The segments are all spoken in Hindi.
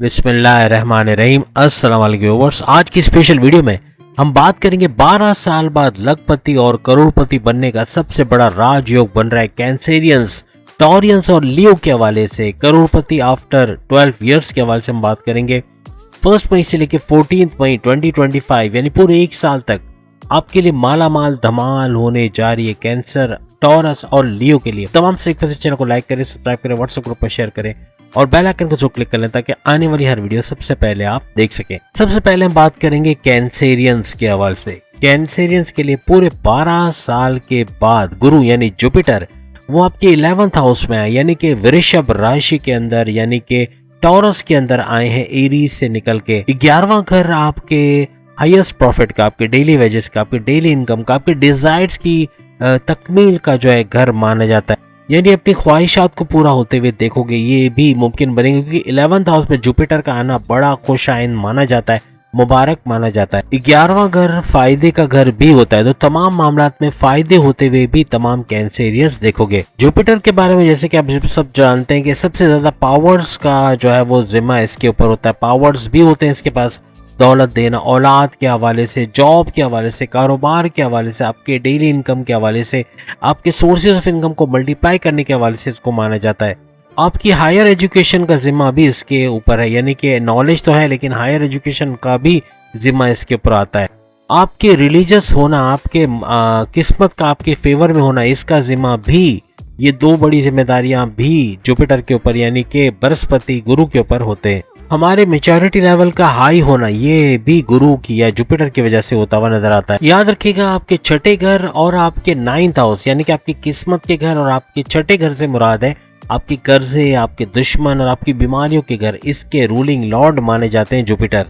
बिस्मिल्लाहिर्रहमानिर्रहीम। अस्सलाम वालेकुम व्यूअर्स। आज की स्पेशल वीडियो में हम बात करेंगे 12 साल बाद लखपति और करोड़पति बनने का सबसे बड़ा राजयोग बन रहा है कैंसेरियंस, टॉरियंस और लियो के हवाले से। करोड़पति आफ्टर 12 इयर्स के हवाले से हम बात करेंगे। 1 मई से लेकर 14 मई 2025 यानी पूरे एक साल तक आपके लिए माला माल धमाल होने जा रही है कैंसर, टॉरस और लियो के लिए। तमाम से चैनल को लाइक करें, सब्सक्राइब करें, व्हाट्सएप ग्रुप पर शेयर करें और बेल आइकन को जो क्लिक कर लें ताकि आने वाली हर वीडियो सबसे पहले आप देख सकें। सबसे पहले हम बात करेंगे कैंसेरियंस के हवाले से। कैंसेरियंस के लिए पूरे 12 साल के बाद गुरु यानी जुपिटर वो आपके 11th हाउस में आए, यानी कि वृषभ राशि के अंदर, यानी कि टॉरस के अंदर आए हैं एरीज से निकल के। 11वां घर आपके हाईएस्ट प्रॉफिट का, आपके डेली वेजेस का, आपके डेली इनकम का, आपके डिजायर्स की तकमील का जो है घर माना जाता है। यानी अपनी ख्वाहिशात को पूरा होते हुए देखोगे ये भी मुमकिन बनेगा, क्योंकि 11th हाउस में जुपिटर का आना बड़ा खुशाइन माना जाता है, मुबारक माना जाता है। 11वां घर फायदे का घर भी होता है, तो तमाम मामलात में फायदे होते हुए भी तमाम कैंसेरियंस देखोगे। जुपिटर के बारे में जैसे कि आप सब जानते हैं कि सबसे ज्यादा पावर्स का जो है वो जिम्मा इसके ऊपर होता है। पावर्स भी होते हैं इसके पास, दौलत देना, औलाद के हवाले से, जॉब के हवाले से, कारोबार के हवाले से, आपके डेली इनकम के हवाले से, आपके सोर्सेज ऑफ इनकम को मल्टीप्लाई करने के हवाले से इसको माना जाता है। आपकी हायर एजुकेशन का जिम्मा भी इसके ऊपर है, यानी कि नॉलेज तो है लेकिन हायर एजुकेशन का भी जिम्मा इसके ऊपर आता है। आपके रिलीजियस होना, आपके किस्मत का आपके फेवर में होना, इसका जिम्मा भी, ये दो बड़ी जिम्मेदारियां भी जुपिटर के ऊपर यानी कि बृहस्पति गुरु के ऊपर होते हैं। हमारे मेच्योरिटी लेवल का हाई होना ये भी गुरु की या जुपिटर की वजह से होता हुआ नजर आता है। याद रखिएगा आपके छठे घर और आपके 9th हाउस यानी कि आपकी किस्मत के घर और आपके छठे घर से मुराद है आपके कर्जे, आपके दुश्मन और आपकी बीमारियों के घर। इसके रूलिंग लॉर्ड माने जाते हैं जुपिटर।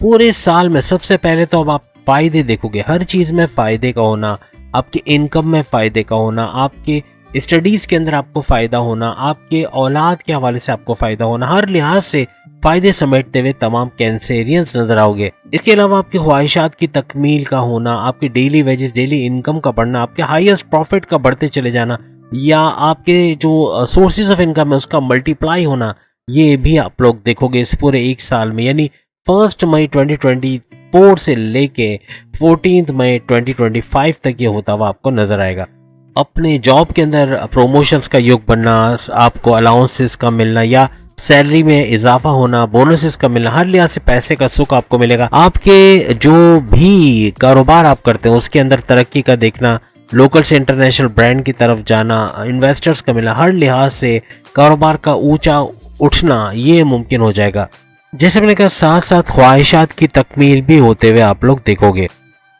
पूरे साल में सबसे पहले तो अब आप फायदे देखोगे, हर चीज में फायदे का होना, आपके इनकम में फायदे का होना, आपके स्टडीज के अंदर आपको फायदा होना, आपके औलाद के हवाले से आपको फायदा होना, हर लिहाज से फायदे समेटते हुए तमाम कैंसेरियंस नजर आओगे। इसके अलावा आपकी ख्वाहिशात की तकमील का होना, आपके डेली वेजेस, डेली इनकम का बढ़ना, आपके हाईएस्ट प्रॉफिट का बढ़ते चले जाना, या आपके जो सोर्सेज ऑफ इनकम है उसका मल्टीप्लाई होना, ये भी आप लोग देखोगे इस पूरे एक साल में। यानी 1 मई 2024 से लेके 14 मई 2025 तक ये होता हुआ आपको नजर आएगा। अपने जॉब के अंदर प्रमोशंस का योग बनना, आपको अलाउंसेस का मिलना या सैलरी में इजाफा होना, बोनसेस का मिलना, हर लिहाज से पैसे का सुख आपको मिलेगा। आपके जो भी कारोबार आप करते हैं उसके अंदर तरक्की का देखना, लोकल से इंटरनेशनल ब्रांड की तरफ जाना, इन्वेस्टर्स का मिलना, हर लिहाज से कारोबार का ऊंचा उठना ये मुमकिन हो जाएगा। जैसे मैंने कहा साथ साथ ख्वाहिशात की तकमील भी होते हुए आप लोग देखोगे।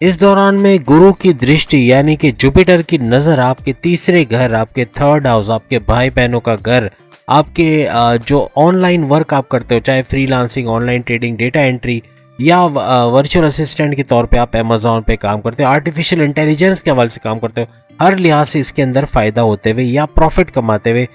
इस दौरान में गुरु की दृष्टि यानी कि जुपिटर की नजर आपके तीसरे घर, आपके 3rd हाउस, आपके भाई बहनों का घर, आपके जो ऑनलाइन वर्क आप करते हो, चाहे freelancing, online trading, data entry या वर्चुअल असिस्टेंट के तौर पे आप अमेजोन पे काम करते हो, आर्टिफिशियल इंटेलिजेंस के हवाले से काम करते हो, हर लिहाज से इसके अंदर फायदा होते हुए या प्रॉफिट कमाते हुए,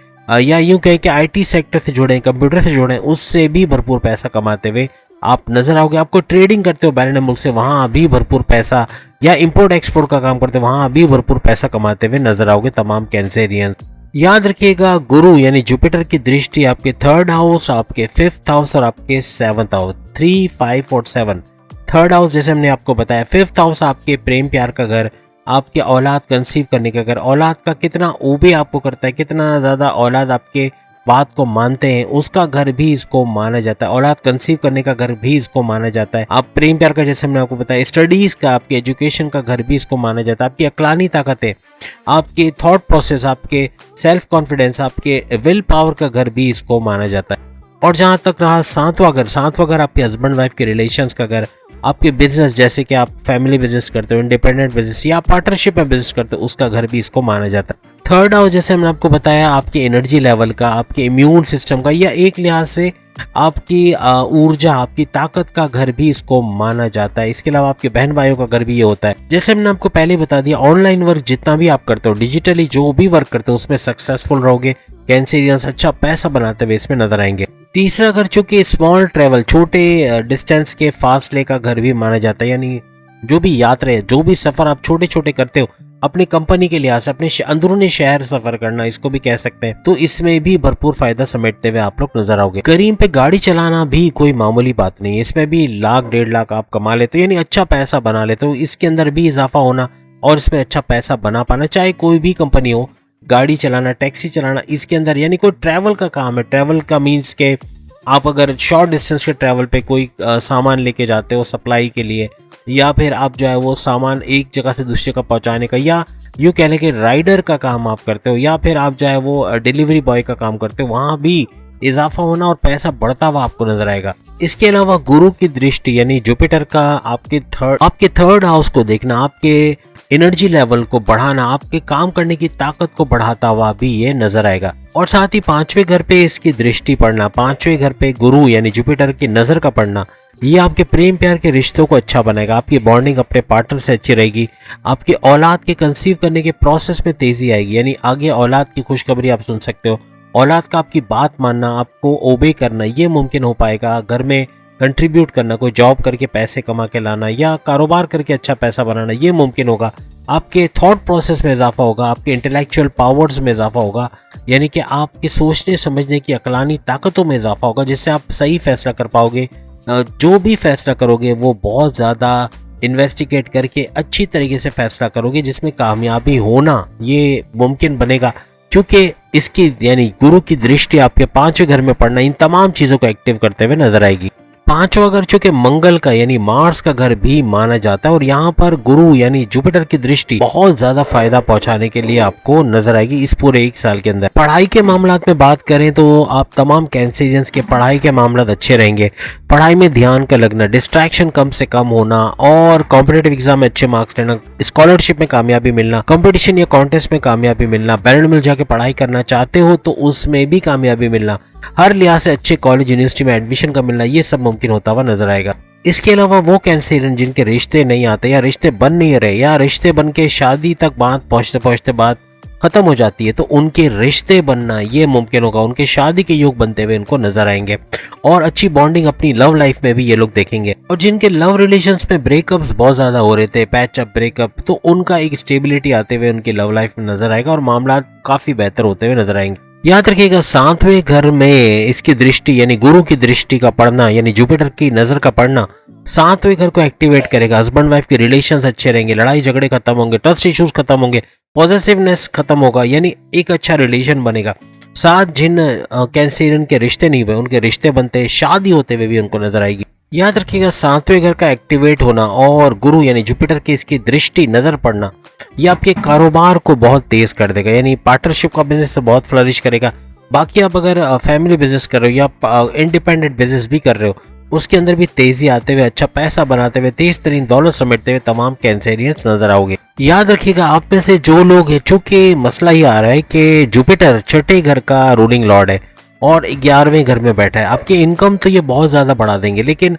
या यूं कहें कि आईटी सेक्टर से जुड़े, कंप्यूटर से जुड़े, उससे भी भरपूर पैसा कमाते हुए आप नजर आओगे। आपको ट्रेडिंग करते हो बैरन मुल्क से, वहां भी भरपूर पैसा, या इंपोर्ट एक्सपोर्ट का काम करते हो, वहां भी भरपूर पैसा कमाते हुए नजर आओगे तमाम कैंसेरियन। याद रखिएगा गुरु यानी जुपिटर की दृष्टि आपके 3rd हाउस, आपके 5th हाउस और आपके 7th हाउस, 3, 5 और 7। 3rd हाउस जैसे हमने आपको बताया, 5th हाउस आपके प्रेम प्यार का घर, आपके औलाद कंसीव करने का घर, औलाद का कितना ओबे आपको करता है, कितना ज्यादा औलाद आपके बात को मानते हैं, उसका घर भी इसको माना जाता है। औलाद कंसीव करने का घर भी इसको माना जाता है। आप प्रेम प्यार का जैसे हमने आपको बताया, स्टडीज का, आपके एजुकेशन का घर भी इसको माना जाता है। आपकी अक्लानी ताकतें, आपके थॉट प्रोसेस, आपके सेल्फ कॉन्फिडेंस, आपके विल पावर का घर भी इसको माना जाता है। और जहां तक रहा 7वां घर आपके हस्बैंड वाइफ के रिलेशंस का घर, आपके बिजनेस, जैसे कि आप फैमिली बिजनेस करते हो, इंडिपेंडेंट बिजनेस या पार्टनरशिप में बिजनेस करते हो, उसका घर भी इसको माना जाता है। 3rd हाउस जैसे हमने आपको बताया आपके एनर्जी लेवल का, आपके इम्यून सिस्टम का, या एक लिहाज से आपकी ऊर्जा, आपकी ताकत का घर भी इसको माना जाता है। इसके अलावा आपके बहन भाइयों का घर भी ये होता है। जैसे हमने आपको पहले बता दिया, ऑनलाइन वर्क जितना भी आप करते हो, डिजिटली जो भी वर्क करते हो, उसमें सक्सेसफुल रहोगे। कैंसेरियंस अच्छा पैसा बनाते हुए इसमें नजर आएंगे। तीसरा घर चूंकि स्मॉल ट्रेवल, छोटे डिस्टेंस के फासले का घर भी माना जाता है, यानी जो भी यात्रा है, जो भी सफर आप छोटे छोटे करते हो, अपनी कंपनी के लिहाज से अपने अंदरूनी शहर सफर करना, इसको भी कह सकते हैं, तो इसमें भी भरपूर फायदा समेटते हुए आप लोग नजर आओगे। करीम पे गाड़ी चलाना भी कोई मामूली बात नहीं है, इसमें भी लाख 1.5 लाख आप कमा लेते हो, यानी अच्छा पैसा बना लेते हो। इसके अंदर भी इजाफा होना और इसमें अच्छा पैसा बना पाना, चाहे कोई भी कंपनी हो, गाड़ी चलाना, टैक्सी चलाना, इसके अंदर यानी कोई ट्रैवल का काम है। ट्रैवल का मीन्स के आप अगर शॉर्ट डिस्टेंस के ट्रैवल पे कोई सामान लेके जाते हो सप्लाई के लिए, या फिर आप जो है वो सामान एक जगह से दूसरी जगह पहुंचाने का, या यूँ कह लें कि राइडर का काम आप करते हो, या फिर आप जो है वो डिलीवरी बॉय का काम करते हो, वहाँ भी इजाफा होना और पैसा बढ़ता हुआ आपको नजर आएगा। इसके अलावा गुरु की दृष्टि यानी जुपिटर का आपके थर्ड हाउस को देखना, आपके एनर्जी लेवल को बढ़ाना, आपके काम करने की ताकत को बढ़ाता हुआ भी ये नजर आएगा। और साथ ही 5वें घर पे इसकी दृष्टि पड़ना, 5वें घर पे गुरु यानी जुपिटर की नजर का पड़ना, ये आपके प्रेम प्यार के रिश्तों को अच्छा बनाएगा। आपकी बॉन्डिंग अपने पार्टनर से अच्छी रहेगी। आपके औलाद के कंसीव करने के प्रोसेस में तेजी आएगी, यानी आगे औलाद की खुशखबरी आप सुन सकते हो। औलाद का आपकी बात मानना, आपको ओबे करना, ये मुमकिन हो पाएगा। घर में कंट्रीब्यूट करना, कोई जॉब करके पैसे कमा के लाना या कारोबार करके अच्छा पैसा बनाना, ये मुमकिन होगा। आपके थॉट प्रोसेस में इजाफा होगा, आपके इंटेलेक्चुअल पावर्स में इजाफा होगा, यानी कि आपके सोचने समझने की अकलानी ताकतों में इजाफा होगा, जिससे आप सही फैसला कर पाओगे। जो भी फैसला करोगे वो बहुत ज़्यादा इन्वेस्टिगेट करके अच्छी तरीके से फैसला करोगे, जिसमें कामयाबी होना ये मुमकिन बनेगा, क्योंकि इसकी यानी गुरु की दृष्टि आपके 5वें घर में पड़ना इन तमाम चीज़ों को एक्टिव करते हुए नजर आएगी। 5वां घर चूंकि मंगल का यानी मार्स का घर भी माना जाता है, और यहाँ पर गुरु यानी जुपिटर की दृष्टि बहुत ज्यादा फायदा पहुंचाने के लिए आपको नजर आएगी इस पूरे 1 साल के अंदर। पढ़ाई के मामलात में बात करें तो आप तमाम कैंसेरियंस के पढ़ाई के मामलात अच्छे रहेंगे। पढ़ाई में ध्यान का लगना, डिस्ट्रैक्शन कम से कम होना, और कॉम्पिटेटिव एग्जाम में अच्छे मार्क्स लेना, स्कॉलरशिप में कामयाबी मिलना, कंपटीशन या कॉन्टेस्ट में कामयाबी मिलना, बैलेंस मिल जाके पढ़ाई करना चाहते हो तो उसमें भी कामयाबी मिलना, हर लिहाज से अच्छे कॉलेज यूनिवर्सिटी में एडमिशन का मिलना, ये सब मुमकिन होता हुआ नजर आएगा। इसके अलावा वो कैंसेरियन जिनके रिश्ते नहीं आते या रिश्ते बन नहीं रहे, या रिश्ते बन के शादी तक बात पहुंचते पहुंचते बात खत्म हो जाती है, तो उनके रिश्ते बनना ये मुमकिन होगा। उनके शादी के योग बनते हुए इनको नजर आएंगे, और अच्छी बॉन्डिंग अपनी लव लाइफ में भी ये लोग देखेंगे। और जिनके लव रिलेशंस में ब्रेकअप्स बहुत ज्यादा हो रहे थे, पैचअप ब्रेकअप, तो उनका एक स्टेबिलिटी आते हुए उनकी लव लाइफ में नजर आएगा, और मामला काफी बेहतर होते हुए नजर आएंगे। याद रखिएगा 7वें घर में इसकी दृष्टि यानी गुरु की दृष्टि का पड़ना, यानी जुपिटर की नजर का पड़ना 7वें घर को एक्टिवेट करेगा। हस्बैंड वाइफ के रिलेशंस अच्छे रहेंगे, लड़ाई झगड़े खत्म होंगे, ट्रस्ट इश्यूज खत्म होंगे, पॉजिटिवनेस खत्म होगा, यानी एक अच्छा रिलेशन बनेगा। साथ जिन कैंसेरियन के रिश्ते नहीं हुए उनके रिश्ते बनते, शादी होते हुए भी उनको नजर आएगी। याद रखिएगा 7वें घर का एक्टिवेट होना और गुरु यानी जुपिटर की इसकी दृष्टि नजर पड़ना, ये आपके कारोबार को बहुत तेज कर देगा, यानी पार्टनरशिप का बिजनेस बहुत फ्लरिश करेगा। बाकी आप अगर फैमिली बिजनेस कर रहे हो या इंडिपेंडेंट बिजनेस भी कर रहे हो, उसके अंदर भी तेजी आते हुए, अच्छा पैसा बनाते हुए, तेज तरीन दौलत समेटते हुए तमाम कैंसेरियंस नजर आओगे। याद रखिएगा आप में से जो लोग हैं, चूंकि मसला ही आ रहा है कि जुपिटर 6ठे घर का रूलिंग लॉर्ड है और 11वें घर में बैठा है, आपकी इनकम तो ये बहुत ज्यादा बढ़ा देंगे, लेकिन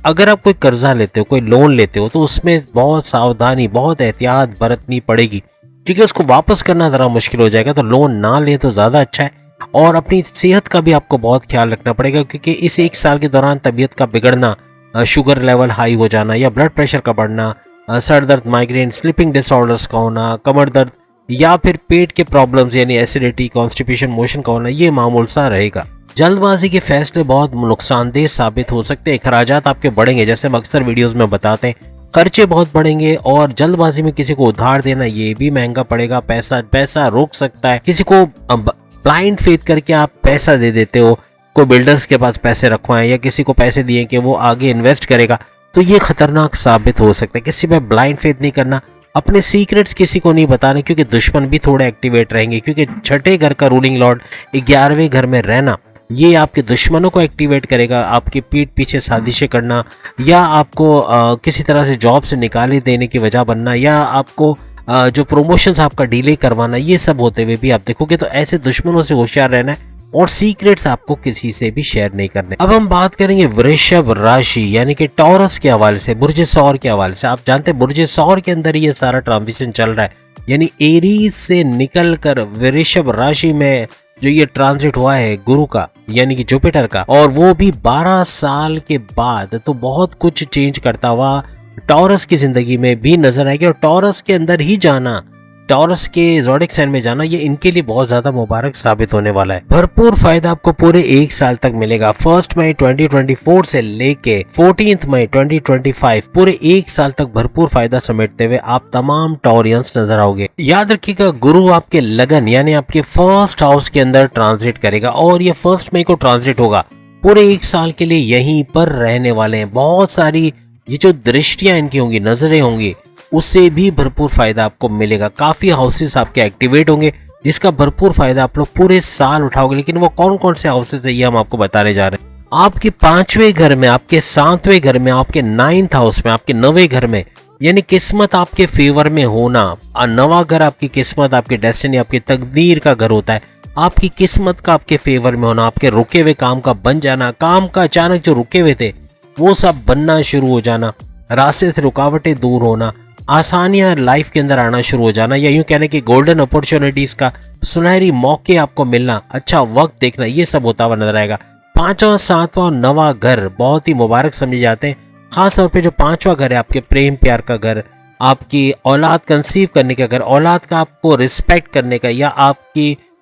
अगर आप कोई कर्जा लेते हो, कोई लोन लेते हो, तो उसमें बहुत सावधानी, बहुत एहतियात बरतनी पड़ेगी, क्योंकि उसको वापस करना जरा मुश्किल हो जाएगा। तो लोन ना ले तो ज्यादा अच्छा है, और अपनी सेहत का भी आपको बहुत ख्याल रखना पड़ेगा, क्योंकि इस 1 साल के दौरान तबीयत का बिगड़ना, शुगर लेवल हाई हो जाना या ब्लड प्रेशर का बढ़ना, सर दर्द, माइग्रेन, स्लीपिंग डिसऑर्डर्स का होना, कमर दर्द या फिर पेट के प्रॉब्लम्स यानी एसिडिटी, कॉन्स्टिपेशन, मोशन का होना, ये मामूल सा रहेगा। जल्दबाजी के फैसले बहुत नुकसानदेह साबित हो सकते हैं। खर्चात आपके बढ़ेंगे, जैसे हम अक्सर वीडियोस में बताते हैं, खर्चे बहुत बढ़ेंगे, और जल्दबाजी में किसी को उधार देना ये भी महंगा पड़ेगा। पैसा रोक सकता है, किसी को ब्लाइंड फेथ करके आप पैसा दे देते हो, कोई बिल्डर्स के पास पैसे रखवाएं या किसी को पैसे दिए कि वो आगे इन्वेस्ट करेगा, तो ये खतरनाक साबित हो सकता है। किसी पे ब्लाइंड फेथ नहीं करना, अपने सीक्रेट्स किसी को नहीं बताने, क्योंकि दुश्मन भी थोड़े एक्टिवेट रहेंगे, क्योंकि 6ठे घर का रूलिंग लॉर्ड 11वें घर में रहना ये आपके दुश्मनों को एक्टिवेट करेगा, आपके पीठ पीछे साजिशें करना, या आपको किसी तरह से जॉब से निकाले देने की वजह बनना, या आपको जो प्रमोशंस आपका डिले करवाना, ये सब होते हुए भी आप देखोगे। तो ऐसे दुश्मनों से होशियार रहना है, और सीक्रेट्स आपको किसी से भी शेयर नहीं करने। अब हम बात करेंगे वृषभ राशि यानी कि टॉरस के हवाले से, बुर्ज सौर के हवाले से। आप जानते हैं बुर्ज सौर के अंदर ये सारा ट्रांजिशन चल रहा है, यानी एरीज से निकल कर वृषभ राशि में जो ये ट्रांजिट हुआ है गुरु का यानी कि जुपिटर का, और वो भी 12 साल के बाद, तो बहुत कुछ चेंज करता हुआ टॉरस की जिंदगी में भी नजर आएगी। और टॉरस के अंदर ही जाना टॉरस के ज़ोडिएक साइन में जाना ये इनके लिए बहुत ज्यादा मुबारक साबित होने वाला है। भरपूर फायदा आपको पूरे 1 साल तक मिलेगा। 1 मई 2024 से लेके 14 मई 2025 पूरे 1 साल तक भरपूर फायदा समेटते हुए आप तमाम टॉरियंस नजर आओगे। याद रखिएगा, गुरु आपके लगन यानी आपके फर्स्ट हाउस के अंदर ट्रांजिट करेगा और ये 1 मई को ट्रांजिट होगा। पूरे 1 साल के लिए यहीं पर रहने वाले हैं। बहुत सारी ये जो दृष्टियां इनकी होंगी, नजरें होंगी, उससे भी भरपूर फायदा आपको मिलेगा। काफी हाउसेस आपके एक्टिवेट होंगे जिसका भरपूर फायदा आप लोग पूरे साल उठाओगे। लेकिन वो कौन कौन से हाउसेस है ये हम आपको बताने जा रहे हैं। आपके 5वें घर में, आपके 7वें घर में, आपके 9th हाउस में, आपके 9वें घर में, यानी किस्मत आपके फेवर में होना। नवा घर आपकी किस्मत, आपकी डेस्टिनी, आपकी तकदीर का घर होता है। आपकी किस्मत का आपके फेवर में होना, आपके रुके हुए काम का बन जाना, काम का अचानक जो रुके हुए थे वो सब बनना शुरू हो जाना, रास्ते से रुकावटें दूर होना, आसानियां लाइफ के अंदर आना शुरू हो जाना, या यूं कहने की गोल्डन अपॉर्चुनिटीज का सुनहरी मौके आपको मिलना, अच्छा वक्त देखना, ये सब होता हुआ नजर आएगा। 5वां, 7वां और 9वां घर बहुत ही मुबारक समझे जाते हैं। खास तौर पे जो 5वां घर है आपके प्रेम प्यार का घर, आपकी औलाद कंसीव करने का घर, औलाद का आपको रिस्पेक्ट करने का या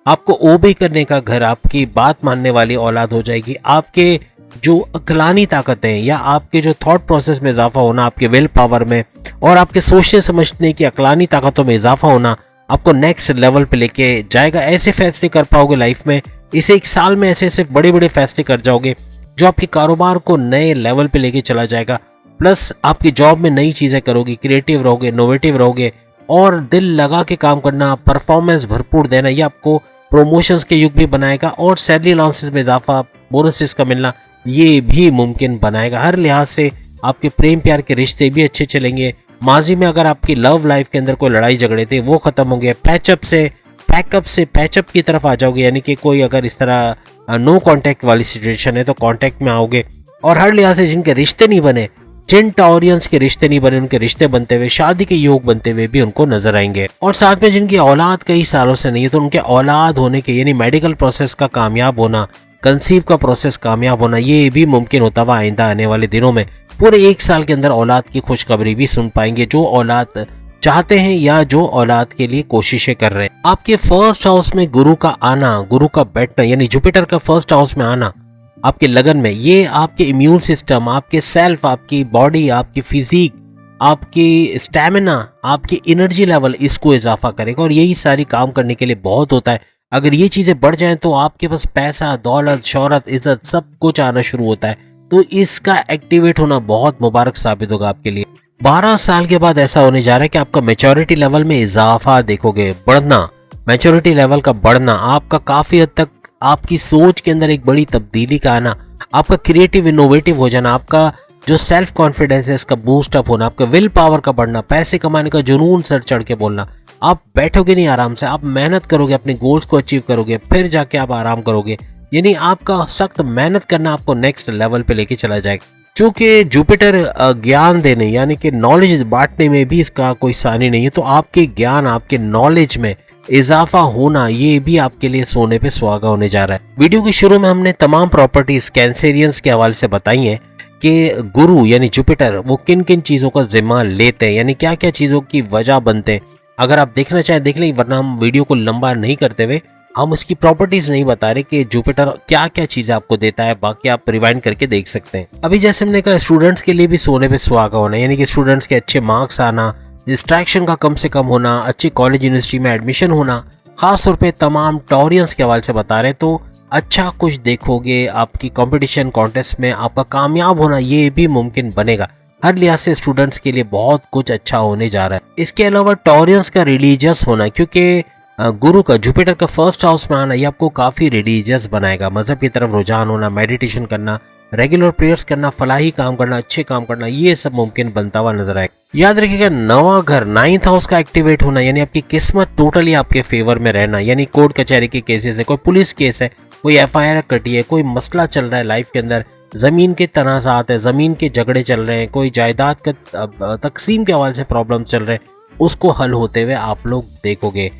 आपको ओबे करने का घर, आपकी बात मानने वाली औलाद हो जाएगी। आपके जो अक्लानी ताकत है या आपके जो थॉट प्रोसेस में इजाफा होना, आपके विल पावर में और आपके सोचने समझने की अक्लानी ताकतों में इजाफा होना आपको नेक्स्ट लेवल पे लेके जाएगा। ऐसे फैसले कर पाओगे लाइफ में, इसे 1 साल में ऐसे ऐसे बड़े बड़े फैसले कर जाओगे जो आपके कारोबार को नए लेवल पे लेके चला जाएगा। प्लस आपकी जॉब में नई चीजें करोगे, क्रिएटिव रहोगे, इनोवेटिव रहोगे और दिल लगा के काम करना, परफॉर्मेंस भरपूर देना, ये आपको प्रमोशंस के युग भी बनाएगा और सैलरी अलाउंसेस में इजाफा, बोनसेस का मिलना ये भी मुमकिन बनाएगा। हर लिहाज से आपके प्रेम प्यार के रिश्ते भी अच्छे चलेंगे। माजी में अगर आपकी लव लाइफ के अंदर कोई लड़ाई झगड़े थे वो खत्म होंगे। पैकअप से पैचअप की तरफ आ जाओगे, यानी कि कोई अगर इस तरह नो कांटेक्ट वाली सिचुएशन है तो कांटेक्ट में आओगे। और हर लिहाज से जिनके रिश्ते नहीं बने, जिन टॉरियंस के रिश्ते नहीं बने, उनके रिश्ते बनते हुए, शादी के योग बनते हुए भी उनको नजर आएंगे। और साथ में जिनकी औलाद कई सालों से नहीं है तो उनके औलाद होने के यानी मेडिकल प्रोसेस का कामयाब होना, कंसीव का प्रोसेस कामयाब होना, ये भी मुमकिन होता हुआ आइंदा आने वाले दिनों में पूरे 1 साल के अंदर औलाद की खुशखबरी भी सुन पाएंगे जो औलाद चाहते हैं या जो औलाद के लिए कोशिशें कर रहे हैं। आपके फर्स्ट हाउस में गुरु का आना, गुरु का बैठना यानी जुपिटर का फर्स्ट हाउस में आना आपके लगन में, ये आपके इम्यून सिस्टम, आपके सेल्फ, आपकी बॉडी, आपकी फिजिक, आपकी स्टैमिना, आपकी एनर्जी लेवल, इसको इजाफा करेगा और यही सारी काम करने के लिए बहुत होता है। अगर ये चीजें बढ़ जाएं तो आपके पास पैसा, दौलत, शोहरत, इज्जत सब कुछ आना शुरू होता है। तो इसका एक्टिवेट होना बहुत मुबारक साबित होगा आपके लिए। 12 साल के बाद ऐसा होने जा रहा है कि आपका मैच्योरिटी लेवल में इजाफा देखोगे, बढ़ना, मैच्योरिटी लेवल का बढ़ना, आपका काफी हद तक आपकी सोच के अंदर एक बड़ी तब्दीली का आना, आपका क्रिएटिव इनोवेटिव हो जाना, आपका जो सेल्फ कॉन्फिडेंस है इसका बूस्ट अप होना, आपका विल पावर का बढ़ना, पैसे कमाने का जुनून सर चढ़ के बोलना। आप बैठोगे नहीं आराम से, आप मेहनत करोगे, अपने गोल्स को अचीव करोगे, फिर जाके आप आराम करोगे। यानी आपका सख्त मेहनत करना आपको नेक्स्ट लेवल पे लेके चला जाएगा। चूंकि जुपिटर ज्ञान देने यानी कि नॉलेज बांटने में भी इसका कोई सानी नहीं है, तो आपके ज्ञान, आपके नॉलेज में इजाफा होना ये भी आपके लिए सोने पे सुहागा होने जा रहा है। वीडियो के शुरू में हमने तमाम प्रॉपर्टीज कैंसेरियंस के हवाले से बताई हैं कि गुरु यानी जुपिटर वो किन किन चीजों का जिम्मा लेते हैं, यानी क्या क्या चीजों की वजह बनते हैं। अगर आप देखना चाहें देख लें, वरना हम वीडियो को लंबा नहीं करते हुए हम उसकी प्रॉपर्टीज नहीं बता रहे कि जुपिटर क्या क्या चीजें आपको देता है, बाकी आप रिवाइंड करके देख सकते हैं। अभी जैसे हमने कहा स्टूडेंट्स के लिए भी सोने पे सुहागा होना, यानी कि स्टूडेंट्स के अच्छे मार्क्स आना, डिस्ट्रैक्शन का कम से कम होना, अच्छी कॉलेज यूनिवर्सिटी में एडमिशन होना, खासतौर पे तमाम टॉरियंस के हवाले से बता रहे हैं तो अच्छा कुछ देखोगे। आपकी कंपटीशन कॉन्टेस्ट में आपका कामयाब होना ये भी मुमकिन बनेगा। हर लिहाज से स्टूडेंट्स के लिए बहुत कुछ अच्छा होने जा रहा है। इसके अलावा टॉरियंस का रिलीजियस होना, क्योंकि गुरु का जुपिटर का फर्स्ट हाउस में आना ये आपको काफी रिलीजियस बनाएगा। मजहब की तरफ रुझान होना, मेडिटेशन करना, रेगुलर प्रेयर्स करना, फलाही काम करना, अच्छे काम करना, ये सब मुमकिन बनता हुआ नजर आएगा। याद रखिएगा नवा घर 9th हाउस का एक्टिवेट होना, यानी आपकी किस्मत टोटली आपके फेवर में रहना, यानी कोर्ट कचहरी के केसेस है, कोई पुलिस केस है, कोई FIR कटी है, कोई मसला चल रहा है लाइफ के अंदर, जमीन के तनाजात है, जमीन के झगड़े चल रहे हैं, कोई जायदाद का तकसीम के हवाले से प्रॉब्लम चल रहे हैं, उसको हल होते हुए आप लोग देखोगे।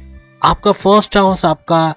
आपका फर्स्ट हाउस, आपका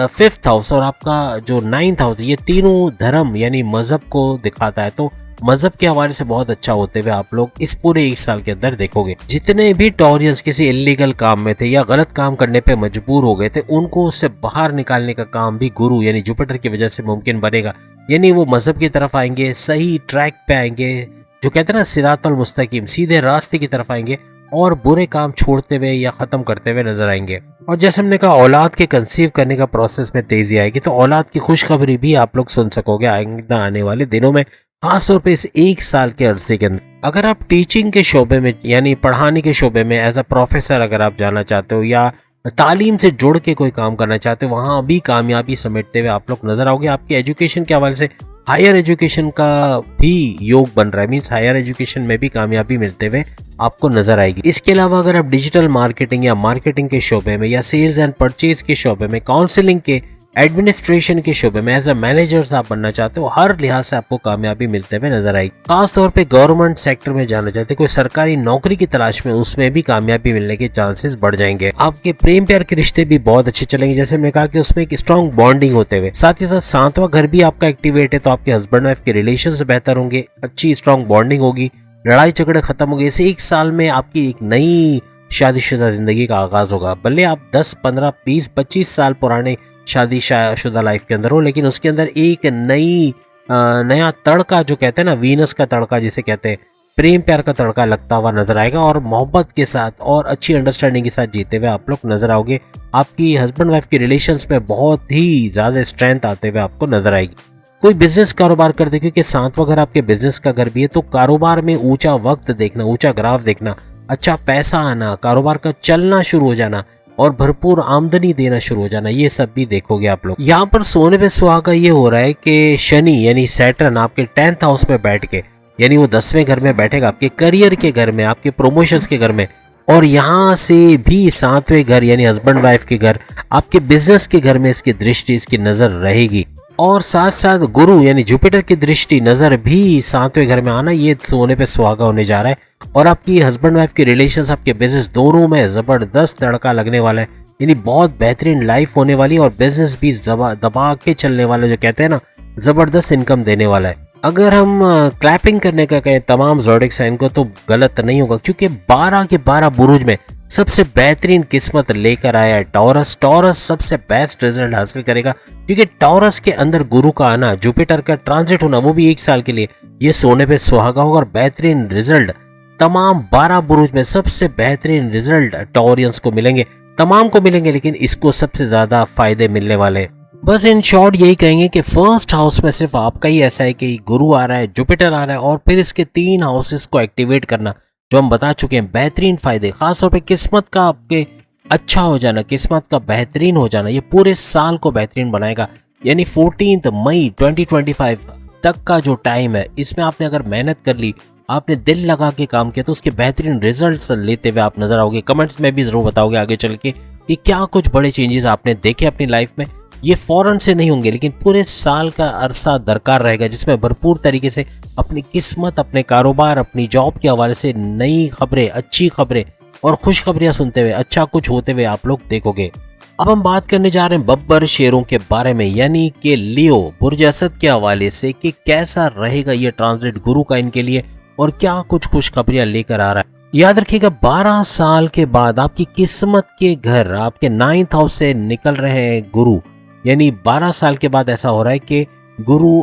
5th हाउस और आपका जो 9th हाउस, ये तीनों धर्म यानी मजहब को दिखाता है। तो मजहब के हवाले से बहुत अच्छा होते हुए आप लोग इस पूरे 1 साल के अंदर देखोगे। जितने भी टॉरियंस किसी इलीगल काम में थे या गलत काम करने पे मजबूर हो गए थे, उनको उससे बाहर निकालने का काम भी गुरु यानी जुपिटर की वजह से मुमकिन बनेगा। यानी वो मजहब की तरफ आएंगे, सही ट्रैक पे आएंगे, जो कहते हैं ना सिरातुल मुस्तकीम, सीधे रास्ते की तरफ आएंगे और बुरे काम छोड़ते हुए या खत्म करते हुए नजर आएंगे। और जैसे हमने कहा, औलाद के कंसीव करने का प्रोसेस में तेजी आएगी, तो औलाद की खुशखबरी भी आप लोग सुन सकोगे आने वाले दिनों में, खासतौर पे इस 1 साल के अरसे के अंदर। अगर आप टीचिंग के शोबे में यानी पढ़ाने के शोबे में एज अ प्रोफेसर अगर आप जाना चाहते हो या तालीम से जुड़ के कोई काम करना चाहते हो, वहां भी कामयाबी समेटते हुए आप लोग नजर आओगे। आपकी एजुकेशन के हवाले से हायर एजुकेशन का भी योग बन रहा है, मीन्स हायर एजुकेशन में भी कामयाबी मिलते हुए आपको नजर आएगी। इसके अलावा अगर आप डिजिटल मार्केटिंग या मार्केटिंग के शोबे में या सेल्स एंड परचेज के शोबे में, काउंसलिंग के, एडमिनिस्ट्रेशन के शोबे में एज अ मैनेजर आप बनना चाहते हो, हर लिहाज से आपको कामयाबी मिलते हुए नजर आएगी। खासतौर पे गवर्नमेंट सेक्टर में जाना चाहते, कोई सरकारी नौकरी की तलाश में, उसमें भी कामयाबी मिलने के चांसेस बढ़ जाएंगे। आपके प्रेम प्यार के रिश्ते भी बहुत अच्छे चलेंगे, जैसे मैंने कहा कि उसमें एक स्ट्रॉन्ग बॉन्डिंग होते हुए। साथ ही साथ 7वां घर भी आपका एक्टिवेट है, तो आपके हस्बैंड वाइफ के रिलेशन बेहतर होंगे, अच्छी स्ट्रॉन्ग बॉन्डिंग होगी, लड़ाई झगड़े खत्म हो गए। इस 1 साल में आपकी एक नई शादीशुदा जिंदगी का आगाज होगा। भले आप 10, 15, 20, 25 साल पुराने शादीशुदा लाइफ के अंदर हो, लेकिन उसके अंदर एक नया तड़का, जो कहते हैं ना वीनस का तड़का जिसे कहते हैं, प्रेम प्यार का तड़का लगता हुआ नजर आएगा और मोहब्बत के साथ और अच्छी अंडरस्टैंडिंग के साथ जीते हुए आप लोग नजर आओगे। आपकी हस्बैंड वाइफ की रिलेशंस में बहुत ही ज्यादा स्ट्रेंथ आते हुए आपको नजर आएगी। कोई बिजनेस कारोबार कर दे, क्योंकि 7वां घर आपके बिजनेस का घर भी है, तो कारोबार में ऊंचा वक्त देखना, ऊंचा ग्राफ देखना, अच्छा पैसा आना, कारोबार का चलना शुरू हो जाना और भरपूर आमदनी देना शुरू हो जाना, ये सब भी देखोगे आप लोग। यहाँ पर सोने पे सुहागा ये हो रहा है कि शनि यानी सैटर्न आपके 10th हाउस में बैठ के, यानी वो 10वें घर में बैठेगा, आपके करियर के घर में, आपके प्रमोशंस के घर में, और यहाँ से भी 7वें घर यानी हस्बैंड वाइफ के घर, आपके बिजनेस के घर में इसकी दृष्टि, इसकी नजर रहेगी। और साथ साथ गुरु यानी जुपिटर की दृष्टि, नजर भी 7वें घर में आना, ये सोने पे सुहागा होने जा रहा है। और आपकी हस्बैंड वाइफ के रिलेशंस, आपके बिजनेस, दोनों में जबरदस्त तड़का लगने वाला है, यानी बहुत बेहतरीन लाइफ होने वाली है और बिजनेस भी दबा के चलने वाला, जो कहते हैं ना जबरदस्त इनकम देने वाला है। अगर हम क्लैपिंग करने का कहें तमाम ज़ोडिक साइन को, तो गलत नहीं होगा, क्योंकि 12 के 12 बुरुज में सबसे बेहतरीन किस्मत लेकर आया है टॉरस। टॉरस सबसे बेस्ट रिजल्ट हासिल करेगा, क्योंकि टॉरस के अंदर गुरु का आना, जुपिटर का ट्रांजिट होना, वो भी 1 साल के लिए, ये सोने पे सुहागा होगा और बेहतरीन रिजल्ट तमाम 12 बुरुज में सबसे बेहतरीन रिजल्ट टॉरियंस को मिलेंगे। तमाम को मिलेंगे, लेकिन इसको सबसे ज्यादा फायदे मिलने वाले। बस इन शॉर्ट यही कहेंगे कि फर्स्ट हाउस में सिर्फ आपका ही ऐसा है कि गुरु आ रहा है, जुपिटर आ रहा है, और फिर इसके 3 हाउसेस को एक्टिवेट करना, जो हम बता चुके हैं, बेहतरीन फायदे, खासतौर पे किस्मत का आपके अच्छा हो जाना, किस्मत का बेहतरीन हो जाना, ये पूरे साल को बेहतरीन बनाएगा। यानी 14 मई 2025 तक का जो टाइम है, इसमें आपने अगर मेहनत कर ली, आपने दिल लगा के काम किया, तो उसके बेहतरीन रिजल्ट्स लेते हुए आप नजर आओगे। कमेंट्स में भी जरूर बताओगे आगे चल के कि क्या कुछ बड़े चेंजेस आपने देखे अपनी लाइफ में। ये फौरन से नहीं होंगे, लेकिन पूरे साल का अरसा दरकार रहेगा, जिसमें भरपूर तरीके से अपनी किस्मत, अपने कारोबार, अपनी जॉब के हवाले से नई खबरें, अच्छी खबरें और खुशखबरियां सुनते हुए अच्छा कुछ होते हुए आप लोग देखोगे। अब हम बात करने जा रहे हैं बब्बर शेरों के बारे में, यानी कि लियो बुर्ज असद के हवाले से, कि कैसा रहेगा ये ट्रांजिट गुरु का इनके लिए और क्या कुछ खुशखबरियां लेकर आ रहा है। याद रखिएगा, 12 साल के बाद आपकी किस्मत के घर, आपके 9th हाउस से निकल रहे हैं गुरु, यानी 12 साल के बाद ऐसा हो रहा है कि गुरु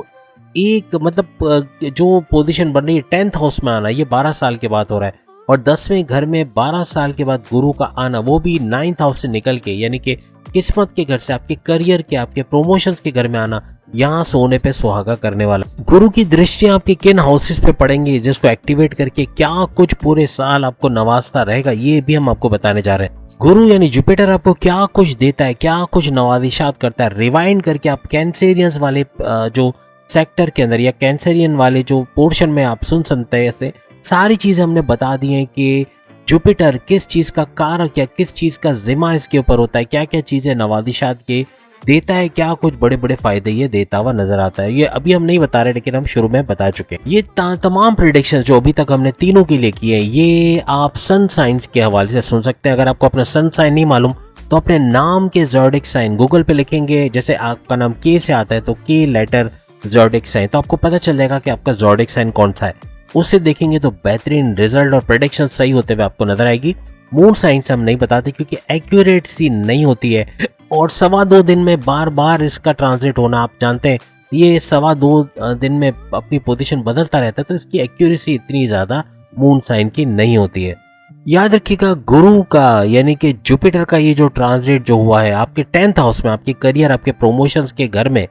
एक मतलब जो पोजीशन बन रही है 10th हाउस में आना, ये 12 साल के बाद हो रहा है। और 10वें घर में 12 साल के बाद गुरु का आना, वो भी 9th हाउस से निकल के, यानी कि किस्मत के घर से, आपके करियर के, आपके प्रमोशंस के घर में आना, यहाँ सोने पे सुहागा करने वाला। गुरु की दृष्टि आपके किन हाउसेस पे पड़ेंगी, जिसको एक्टिवेट करके क्या कुछ पूरे साल आपको नवाजता रहेगा, ये भी हम आपको बताने जा रहे हैं। गुरु यानी जुपिटर आपको क्या कुछ देता है, क्या कुछ नवाजिशात करता है, रिवाइंड करके आप कैंसेरियंस वाले जो सेक्टर के अंदर या कैंसेरियन वाले जो पोर्शन में आप सुन सकते हैं, ऐसे सारी चीजें हमने बता दी हैं कि जुपिटर किस चीज का कारक या किस चीज का जिम्मा इसके ऊपर होता है, क्या क्या चीजें नवादिशात के देता है, क्या कुछ बड़े बड़े फायदे ये देता हुआ नजर आता है। ये अभी हम नहीं बता रहे, लेकिन हम शुरू में बता चुके हैं। ये तमाम प्रेडिक्शन जो अभी तक हमने तीनों के लिए किए हैं, ये आप सन साइंस के हवाले से सुन सकते हैं। अगर आपको अपना सन साइन नहीं मालूम, तो अपने नाम के ज़ोडिक साइन गूगल पे लिखेंगे, जैसे आपका नाम के से आता है तो के लेटर ज़ोडिएक साइन, तो आपको पता चल जाएगा कि आपका ज़ोडिएक साइन कौन सा है। उससे देखेंगे तो बेहतरीन रिजल्ट और प्रेडिक्शन सही होते हुए आपको नजर आएगी। मून साइन से हम नहीं बताते क्योंकि एक्यूरेसी नहीं होती है, और 2.25 दिन में बार बार इसका ट्रांजिट होना, आप जानते हैं ये 2.25 दिन में अपनी पोजीशन बदलता रहता है, तो इसकी एक्यूरेसी इतनी ज्यादा मून साइन की नहीं होती है। याद रखिएगा गुरु का यानी कि जुपिटर का ये जो ट्रांजिट जो हुआ है आपके 10th हाउस में, आपके करियर आपके प्रमोशंस के घर में,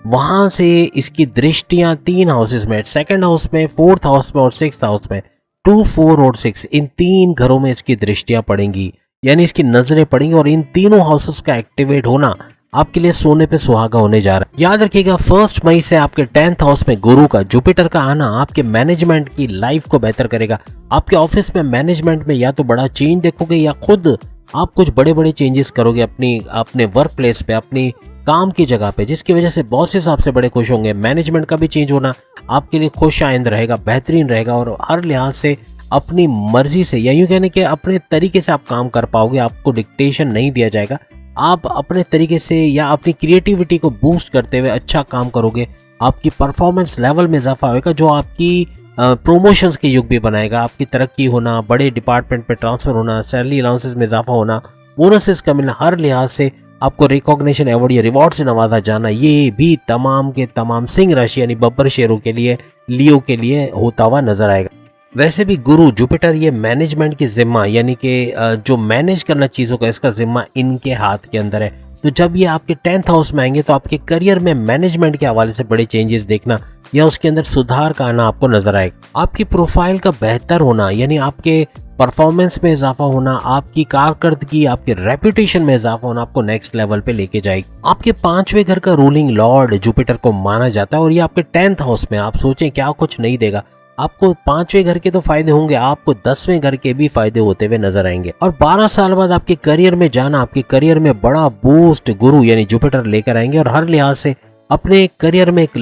वहां से इसकी दृष्टियां 3 हाउसेस में, 2nd हाउस में, 4th हाउस में और 6th हाउस में, 2, 4 और 6, इन 3 घरों में इसकी दृष्टियां पड़ेंगी, यानी इसकी नजरें पड़ेंगी, और इन तीनों हाउसेस का एक्टिवेट होना आपके लिए सोने पे सुहागा होने जा रहा है। याद रखिएगा 1 मई से आपके 10th हाउस में गुरु का जुपिटर का आना आपके मैनेजमेंट की लाइफ को बेहतर करेगा। आपके ऑफिस में मैनेजमेंट में या तो बड़ा चेंज देखोगे या खुद आप कुछ बड़े बड़े चेंजेस करोगे अपने वर्क प्लेस पे, अपनी काम की जगह पे, जिसकी वजह से बॉसेस आपसे बड़े खुश होंगे। मैनेजमेंट का भी चेंज होना आपके लिए खुश आइंद रहेगा, बेहतरीन रहेगा, और हर लिहाज से अपनी मर्जी से या यूं कहने के अपने तरीके से आप काम कर पाओगे। आपको डिक्टेशन नहीं दिया जाएगा, आप अपने तरीके से या अपनी क्रिएटिविटी को बूस्ट करते हुए अच्छा काम करोगे। आपकी परफॉर्मेंस लेवल में इजाफा होगा जो आपकी प्रमोशंस के युग भी बनाएगा। आपकी तरक्की होना, बड़े डिपार्टमेंट पे ट्रांसफर होना, सैलरी अलाउंसेस में इजाफा होना, बोनसेस का मिलना, हर लिहाज से आपको रिकॉग्निशन, अवार्ड या रिवॉर्ड से नवाजा जाना, ये भी तमाम के तमाम सिंह राशि यानी बब्बर शेरों के लिए, लियो के लिए होता हुआ नजर आएगा। वैसे भी गुरु जुपिटर ये मैनेजमेंट की जिम्मा यानी कि जो मैनेज करना चीज़ों का, इसका जिम्मा इनके हाथ के अंदर है। तो जब ये आपके 10th हाउस में आएंगे तो आपके करियर में मैनेजमेंट के हवाले से बड़े चेंजेस देखना या उसके अंदर सुधार का आना आपको नजर आएगा। आपकी प्रोफाइल का बेहतर होना यानी आपके परफॉर्मेंस में इजाफा होना, आपकी कारकर्दगी, आपके रेपुटेशन में इजाफा होना आपको नेक्स्ट लेवल पे लेके जाएगी। आपके 5वें घर का रूलिंग लॉर्ड जुपिटर को माना जाता है, और ये आपके 10th हाउस में, आप सोचें क्या कुछ नहीं देगा आपको। 5वें घर के तो फायदे होंगे, आपको 10वें घर के भी फायदे होते हुए नजर आएंगे। और 12 साल बाद आपके करियर में जाना, आपके करियर में बड़ा बूस्ट गुरु यानी जुपिटर लेकर आएंगे, और हर लिहाज से अपने करियर में एक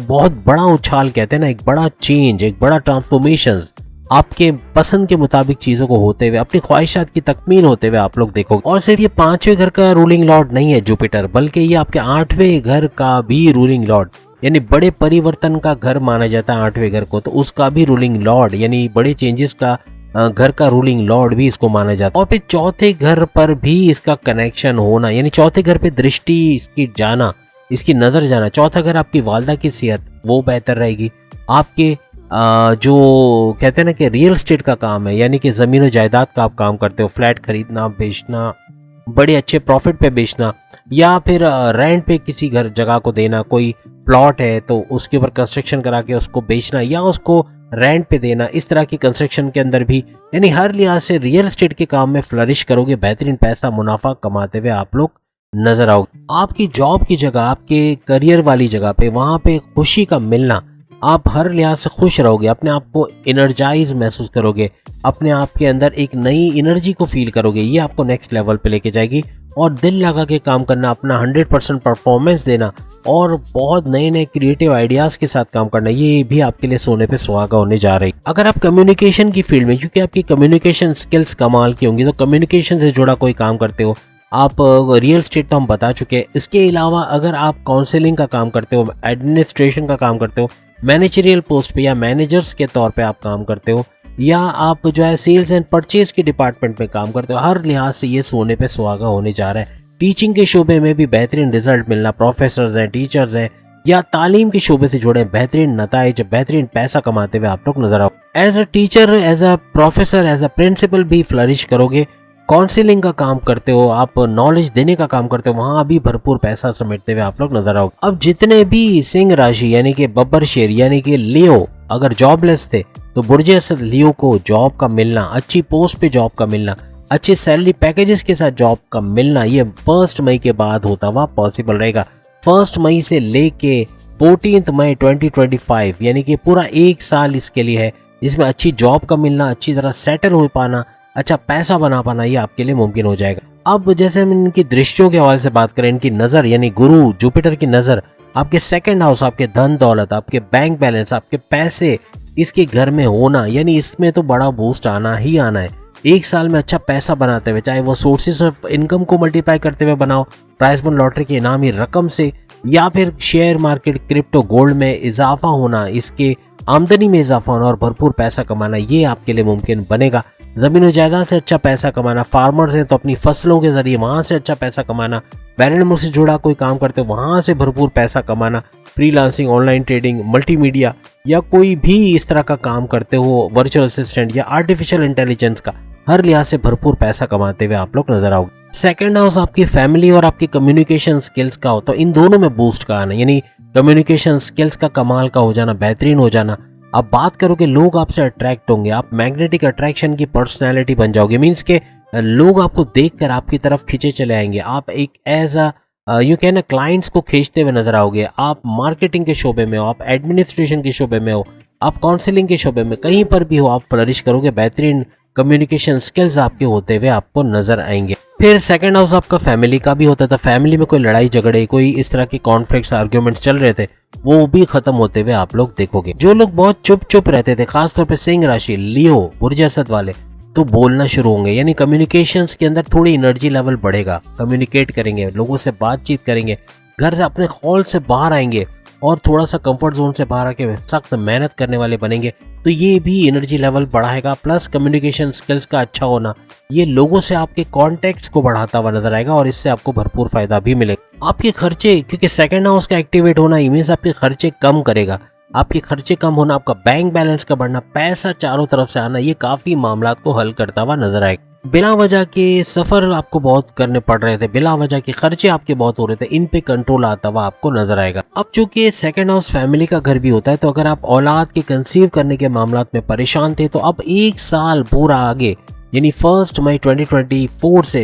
बहुत बड़ा उछाल, कहते हैं ना, एक बड़ा चेंज, एक बड़ा ट्रांसफॉर्मेशन आपके पसंद के मुताबिक चीजों को होते हुए, अपनी ख्वाहिशात की तकमील होते हुए आप लोग देखोगे। और सिर्फ ये 5वें घर का रूलिंग लॉर्ड नहीं है जुपिटर, बल्कि ये आपके 8वें घर का भी रूलिंग लॉर्ड यानी बड़े परिवर्तन का घर माना जाता है 8वें घर को, तो उसका भी रूलिंग लॉर्ड यानी बड़े चेंजेस का घर का रूलिंग लॉर्ड भी इसको माना जाता है। और फिर 4थे घर पर भी इसका कनेक्शन होना यानी 4थे घर पे दृष्टि इसकी जाना, इसकी नजर जाना। 4था घर आपकी वालदा की सेहत वो बेहतर रहेगी। आपके जो कहते हैं ना कि रियल एस्टेट का काम है यानी कि जमीन और जायदाद का आप काम करते हो, फ्लैट खरीदना बेचना, बड़े अच्छे प्रॉफिट पे बेचना, या फिर रेंट पे किसी घर जगह को देना, कोई प्लॉट है तो उसके ऊपर कंस्ट्रक्शन करा के उसको बेचना या उसको रेंट पे देना, इस तरह की कंस्ट्रक्शन के अंदर भी यानी हर लिहाज से रियल एस्टेट के काम में फ्लरिश करोगे, बेहतरीन पैसा मुनाफा कमाते हुए आप लोग नजर आओगे। आपकी जॉब की जगह, आपके करियर वाली जगह पे, वहां पे खुशी का मिलना, आप हर लिहाज से खुश रहोगे, अपने आप को एनर्जाइज महसूस करोगे, अपने आप के अंदर एक नई एनर्जी को फील करोगे, ये आपको नेक्स्ट लेवल पे लेके जाएगी। और दिल लगा के काम करना, अपना 100% परफॉर्मेंस देना और बहुत नए नए क्रिएटिव आइडियाज के साथ काम करना, ये भी आपके लिए सोने पे सुहागा होने जा रही। अगर आप कम्युनिकेशन की फील्ड में, क्योंकि आपकी कम्युनिकेशन स्किल्स कमाल की होंगी, तो कम्युनिकेशन से जुड़ा कोई काम करते हो आप, रियल एस्टेट तो हम बता चुके हैं। इसके अलावा अगर आप काउंसलिंग का काम करते हो, एडमिनिस्ट्रेशन का काम करते हो, मैनेजरियल पोस्ट पे या मैनेजर्स के तौर पे आप काम करते हो, या आप जो है सेल्स एंड परचेज के डिपार्टमेंट में काम करते हो, हर लिहाज से ये सोने पे सुहागा होने जा रहा है। टीचिंग के शोबे में भी बेहतरीन रिजल्ट मिलना, प्रोफेसर्स हैं, टीचर्स हैं या तालीम के शोबे से जुड़े बेहतरीन नताइज, बेहतरीन पैसा कमाते हुए आप लोग नजर आओ। As a teacher, as a professor, as a principal भी फ्लरिश करोगे। काउंसलिंग का काम करते हो, आप नॉलेज देने का काम करते हो, वहां भी भरपूर पैसा समेटते हुए आप लोग नजर आओगे। अब जितने भी सिंह राशि यानी कि बब्बर शेर यानी कि लियो अगर जॉबलेस थे, तो बुर्जे असद लियो को जॉब का मिलना, अच्छी पोस्ट पे जॉब का मिलना, अच्छे सैलरी पैकेजेस के साथ जॉब का मिलना, ये 1 मई के बाद होता हुआ पॉसिबल रहेगा। 1 मई से लेके 14 मई 2025 यानी कि पूरा 1 साल इसके लिए है, जिसमें अच्छी जॉब का मिलना, अच्छी तरह सेटल हो पाना, अच्छा पैसा बना पाना, ये आपके लिए मुमकिन हो जाएगा। अब जैसे हम इनकी दृष्टियों के हवाले से बात करें, इनकी नजर यानी गुरु जुपिटर की नजर आपके 2nd हाउस, आपके धन दौलत, आपके बैंक बैलेंस, आपके पैसे, इसके घर में होना, यानी इसमें तो बड़ा बूस्ट आना ही आना है। 1 साल में अच्छा पैसा बनाते हुए, चाहे वो सोर्सेस ऑफ इनकम को मल्टीप्लाई करते हुए बनाओ, प्राइज मनी लॉटरी के इनामी रकम से, या फिर शेयर मार्केट, क्रिप्टो, गोल्ड में इजाफा होना, इसके आमदनी में इजाफा होना और भरपूर पैसा कमाना, ये आपके लिए मुमकिन बनेगा। जमीन और जायदाद से अच्छा पैसा कमाना, फार्मर्स हैं तो अपनी फसलों के जरिए वहां से अच्छा पैसा कमाना, बैरन से जुड़ा कोई काम करते हो वहां से भरपूर पैसा कमाना, फ्रीलांसिंग, ऑनलाइन ट्रेडिंग, मल्टीमीडिया या कोई भी इस तरह का काम करते हो, वर्चुअल असिस्टेंट या आर्टिफिशियल इंटेलिजेंस का, हर लिहाज से भरपूर पैसा कमाते हुए आप लोग नजर आओगे। सेकंड हाउस आपकी फैमिली और आपकी कम्युनिकेशन स्किल्स का होता है, इन दोनों में बूस्ट का आना, यानी कम्युनिकेशन स्किल्स का कमाल का हो जाना, बेहतरीन हो जाना। आप बात करोगे लोग आपसे अट्रैक्ट होंगे, आप मैग्नेटिक अट्रैक्शन की पर्सनैलिटी बन जाओगे, मीन्स के लोग आपको देखकर आपकी तरफ खींचे चले आएंगे। आप एक एज यू कैन क्लाइंट्स को खींचते हुए नजर आओगे। आप मार्केटिंग के शोबे में हो, आप एडमिनिस्ट्रेशन के शोबे में हो, आप काउंसलिंग के शोबे में, कहीं पर भी हो आप फ्लरिश करोगे, बेहतरीन कम्युनिकेशन स्किल्स आपके होते हुए आपको नजर आएंगे। फिर सेकंड हाउस आपका फैमिली का भी होता था, फैमिली में कोई लड़ाई झगड़े, कोई इस तरह के कॉन्फ्लिक्ट्स, आर्ग्यूमेंट्स चल रहे थे, वो भी खत्म होते हुए आप लोग देखोगे। जो लोग बहुत चुप चुप रहते थे, खासतौर पे सिंह राशि, लियो, बुर्ज असद वाले, तो बोलना शुरू होंगे, यानी कम्युनिकेशंस के अंदर थोड़ी एनर्जी लेवल बढ़ेगा, कम्युनिकेट करेंगे, लोगों से बातचीत करेंगे, घर से अपने हॉल से बाहर आएंगे और थोड़ा सा कंफर्ट जोन से बाहर आके सख्त मेहनत करने वाले बनेंगे, तो ये भी एनर्जी लेवल बढ़ाएगा। प्लस कम्युनिकेशन स्किल्स का अच्छा होना, ये लोगों से आपके कॉन्टेक्ट्स को बढ़ाता हुआ नजर आएगा और इससे आपको भरपूर फायदा भी मिलेगा। आपके खर्चे, क्योंकि सेकंड हाउस का एक्टिवेट होना मींस आपके खर्चे कम करेगा, आपके खर्चे कम होना, आपका बैंक बैलेंस का बढ़ना, पैसा चारों तरफ से आना, ये काफी मामलात को हल करता हुआ नजर आएगा। बिना वजह के सफर आपको बहुत करने पड़ रहे थे, बिना वजह के खर्चे आपके बहुत हो रहे थे, इन पे कंट्रोल आता हुआ आपको नजर आएगा। अब चूंकि सेकंड हाउस फैमिली का घर भी होता है, तो अगर आप औलाद के कंसीव करने के मामलात में परेशान थे, तो अब एक साल पूरा आगे, यानी 1 मई 2024 से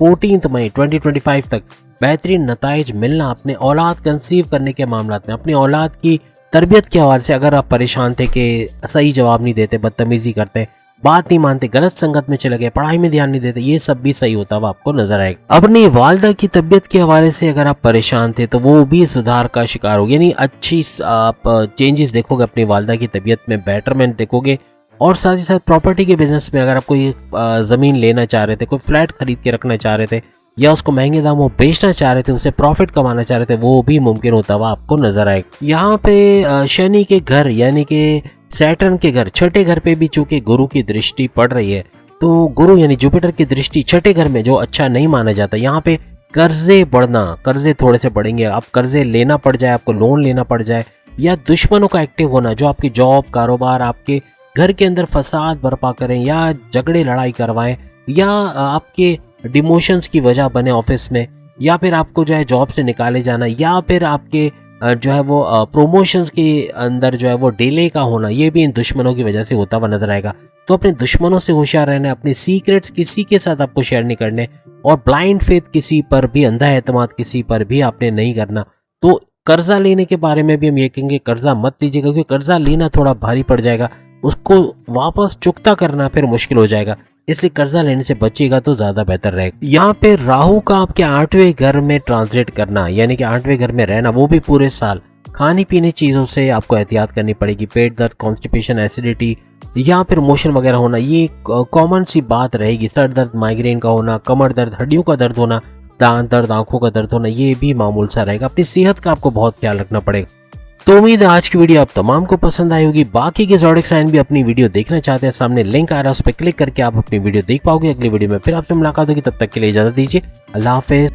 14 मई 2025 तक बेहतरीन नताइज मिलना अपने औलाद कंसीव करने के मामलात में। अपनी औलाद की तरबियत के हवाले से अगर आप परेशान थे कि सही जवाब नहीं देते, बदतमीजी करते, बात नहीं मानते, गलत संगत में चले गए, पढ़ाई में ध्यान नहीं देते, ये सब भी सही होता हुआ आपको नजर आएगा। अपनी वालदा की तबीयत के हवाले से अगर आप परेशान थे, तो वो भी सुधार का शिकार हो, यानी अच्छी आप चेंजेस देखोगे अपनी वालदा की तबीयत में, बेटरमेंट देखोगे। और साथ ही साथ प्रॉपर्टी के बिजनेस में अगर आप कोई जमीन लेना चाह रहे थे, कोई फ्लैट खरीद के रखना चाह रहे थे, या उसको महंगे दामों बेचना चाह रहे थे, उससे प्रॉफिट कमाना चाह रहे थे, वो भी मुमकिन होता हुआ आपको नजर आएगा। यहाँ पे शनि के घर यानी कि सैटर्न के घर, छठे घर पे भी चूंकि गुरु की दृष्टि पड़ रही है, तो गुरु यानी जुपिटर की दृष्टि छठे घर में, जो अच्छा नहीं माना जाता। यहाँ पे कर्जे बढ़ना, कर्जे थोड़े से बढ़ेंगे, आप कर्जे लेना पड़ जाए, आपको लोन लेना पड़ जाए, या दुश्मनों का एक्टिव होना जो आपकी जॉब, कारोबार, आपके घर के अंदर फसाद बर्पा करें या झगड़े लड़ाई करवाएं, या आपके डिमोशंस की वजह बने ऑफिस में, या फिर आपको जो है जॉब से निकाले जाना, या फिर आपके जो है वो प्रोमोशंस के अंदर जो है वो डिले का होना, ये भी इन दुश्मनों की वजह से होता हुआ नजर आएगा। तो अपने दुश्मनों से होशियार रहना, अपने सीक्रेट्स किसी के साथ आपको शेयर नहीं करने, और ब्लाइंड फेथ किसी पर भी, अंधा एतमाद किसी पर भी आपने नहीं करना। तो कर्जा लेने के बारे में भी हम ये कहेंगे, कर्जा मत लीजिएगा, क्योंकि कर्जा लेना थोड़ा भारी पड़ जाएगा, उसको वापस चुकता करना फिर मुश्किल हो जाएगा, इसलिए कर्जा लेने से बचिएगा तो ज्यादा बेहतर रहेगा। यहाँ पे राहु का आपके 8वें घर में ट्रांसलेट करना, यानी कि 8वें घर में रहना, वो भी पूरे साल। खाने पीने चीजों से आपको एहतियात करनी पड़ेगी, पेट दर्द, कॉन्स्टिपेशन, एसिडिटी या फिर मोशन वगैरह होना, ये कॉमन सी बात रहेगी। सर दर्द, माइग्रेन का होना, कमर दर्द, हड्डियों का दर्द होना, दांत दर्द, आंखों का दर्द होना, ये भी मामूल सा रहेगा। अपनी सेहत का आपको बहुत ख्याल रखना पड़ेगा। तो उम्मीद है आज की वीडियो आप तमाम को पसंद आई होगी। बाकी के ज़ोडिएक साइन भी अपनी वीडियो देखना चाहते हैं, सामने लिंक आ रहा है, उस पर क्लिक करके आप अपनी वीडियो देख पाओगे। अगली वीडियो में फिर आपसे मुलाकात होगी, तब तक के लिए इजाजत दीजिए, अल्लाह हाफिज।